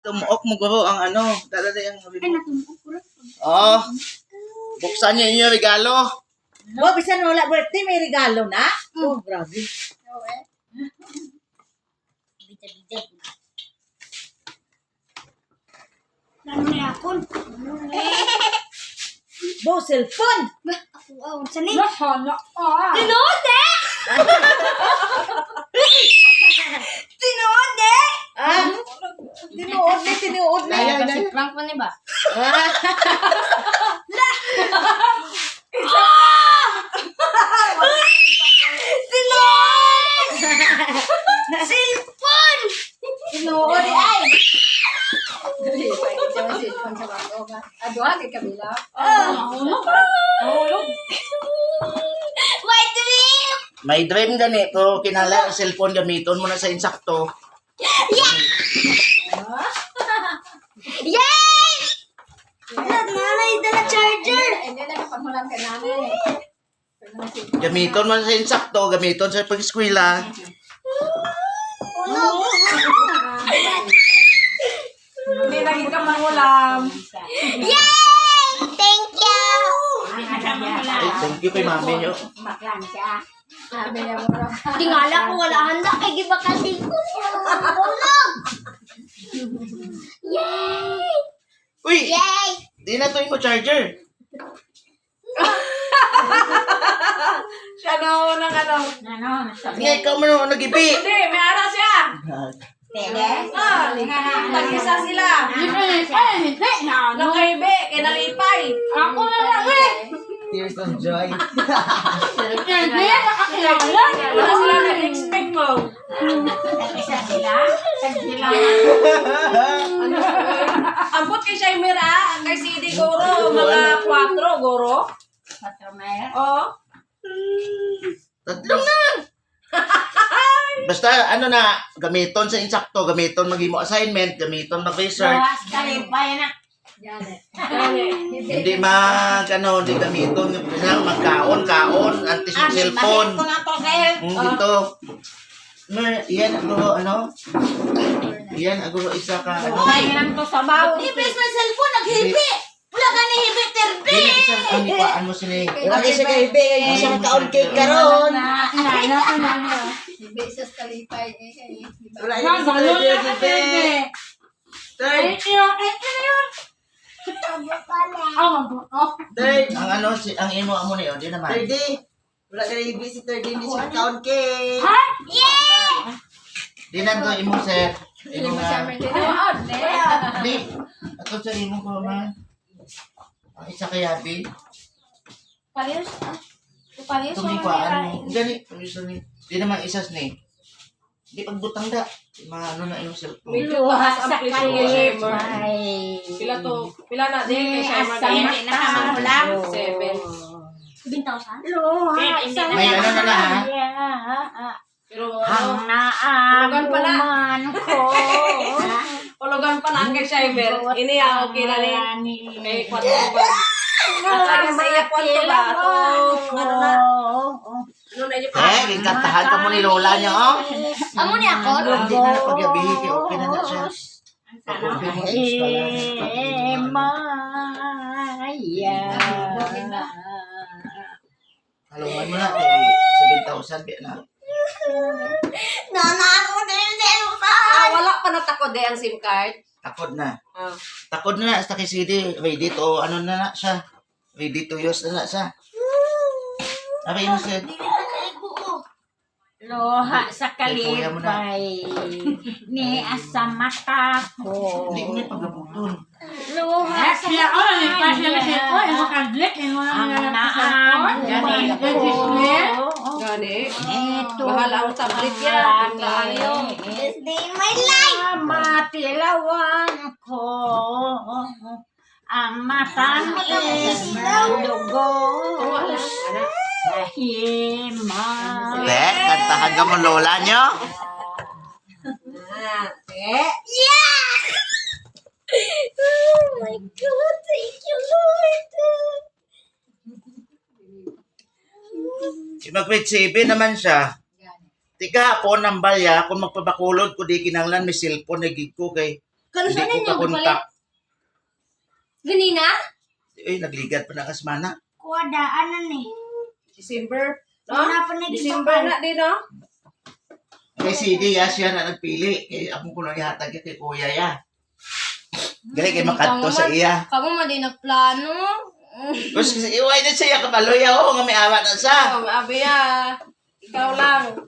Tumuok mo guro ang ano. Dala yung sabi Ay, mo. natumuok ko lang. Oh. Buksan niyo yung regalo. Oh, bisan wala birthday, may regalo na? Oh, grabe. Bida-bida. Lalo na ako. Bo, cellphone! Ako, saan eh? Lahala ka. Tinode! Tinode! Ah? Tinuod na. Ay, Kasi prank pa ba? Cellphone! Tinuod ay. Ado ha, kay kabila. Mahulog ka. Mahulog. My dream! May dream gani pero kinala ang cellphone gamiton mo na sa insakto. Yay! Nanay, dala charger! Hindi na kapagmulan ka namin. Gamiton mo na sa insakto, gamiton sa pag-eskwela. Hindi lagi ka mangulam. Yay! Thank you! Ay, thank you kay mami nyo. Baklan siya. Sabi niya mo. Tingala ko wala handa kay giba kasi ko. Ulog! Yay! Uy! Yay! Di na to yung charger. Siya na unang ano. Nga, ikaw mo naman nag-ibi. Hindi, may ara siya. Pwede? Ah, tag-isa sila. Nakaibi, kinalipay. Ako na lang eh! Tears of joy. Hindi, nakakilala. Wala sila na-expect mo. Isa sila? Sila. Ambot kay Shaimira, kay CD Goro, mga 4 Goro. Patromer. Oo. Tatlong na. Basta ano na, gamiton sa insakto, gamiton mag-imo assignment, gamiton mag-research. Bawas kalipay na. Hindi hindi gamiton, magkaon, antis ng cellphone. Ko na to sa'yo. Dito. Iyan ano? Iyan aguro isa ka ano? Ay, lang to sa bawo. Ibig na cellphone, naghibi! Wala ka ni hibi, terbi! Dili isa ang ipaan mo sila. Wala kayo siya kaibi, isang kaon cake karon. Beses kalipay. Wala Ang galo na ka, bebe. Third, Third, ang ano ang imo amo niyo, di naman. 30. Wala kayo kaibi si 30 ni isang kaon cake. Di na to imo set. Imo nga. Di. Ato sa imo ko man. Ang isa kaya bi. Parius? Parius? Tumikuan mo. Gani, ni. Di naman isas ni. Di pagbutang da. Ano na yung cellphone. Luha sa kalipay. Pila na din kay Shaimira. Hindi na kamangulam. 7. 7,000? Luha sa May ano na na ha? Pero Ang Hulugan pa na. naaguman ko. Hulugan pa na kay Shaimira. Ini okay na ni. Kay 4 ba? At saka sa iya 4 ba? Ano na? Ano na yung Kantahan ka mo ni Lola niya, oh. Amo ni ako? Hindi na pagyabihi kay okay na na siya. Pag-okay mo, Maya. halungan mo na, kay 7,000 kaya na. Nana ako na yung cellphone! wala pa natakod ang SIM card. Takod na. Ah. Takod na, hasta kay CD, ready to, ano na na siya. Ready to use na na siya. Okay mo siya. Luha sa Ay, kuya mo na. kalipay. Ni asa mata ko. Hindi mo na pagabuton. Luha sa kalipay. Ang naaguman ko. Gani. Ito. Mahal ang tablet yan. This day in my life! Matilawan ko. Ang matamis ng lugos. Sa hima. Hindi, kantahan ka mo Lola niyo. Yeah! Oh my God, thank you, Lord! Si mag-grade 7 naman siya. Tika hapon ng balya, kung magpabakulod ko di kinanglan, may cellphone na gig ko kay Kano Hindi saan ko ninyo ka gipalit? kontak. Ganina? Nagligad pa na kasmana. Kuwadaanan eh. December. No? Wala pa na December na din, no? Kay CD, siya na nagpili. Kay ako ko lang ihatag kay kuya ya. Gali kay makadto sa iya. Kamu mo din nagplano. Tapos kasi iway na siya kabaloy ako nga may awa na sa. Oh, maabi ikaw lang.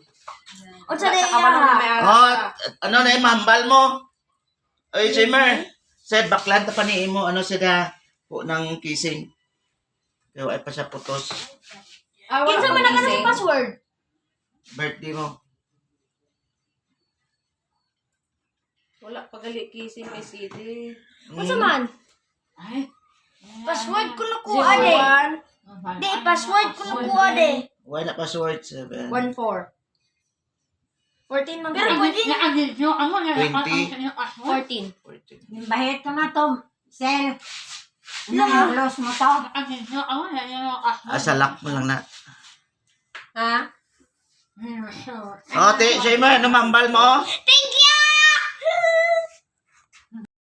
O sa Sa kabalo na may anak Oh, ka. ano na yung mambal mo? Oy, Simmer. Sa baklan ta pa ni imo ano siya po ng kissing. Kaya ay pa siya putos. Wala Kinsa man pang ang gising. password? Birthday mo. Wala pagali kissing may CD. Unsa man? Ay. Password ko nakuha de. 01 Di, password ko nakuha de. Wala password 7. 14. 14 man. Pero pwede na. Ano na 20. 14. Bahit ko na to. Sel. Lang. Los mo to. Asa lock mo lang na. Ha? Oh, Simmer, ano mambal mo? Thank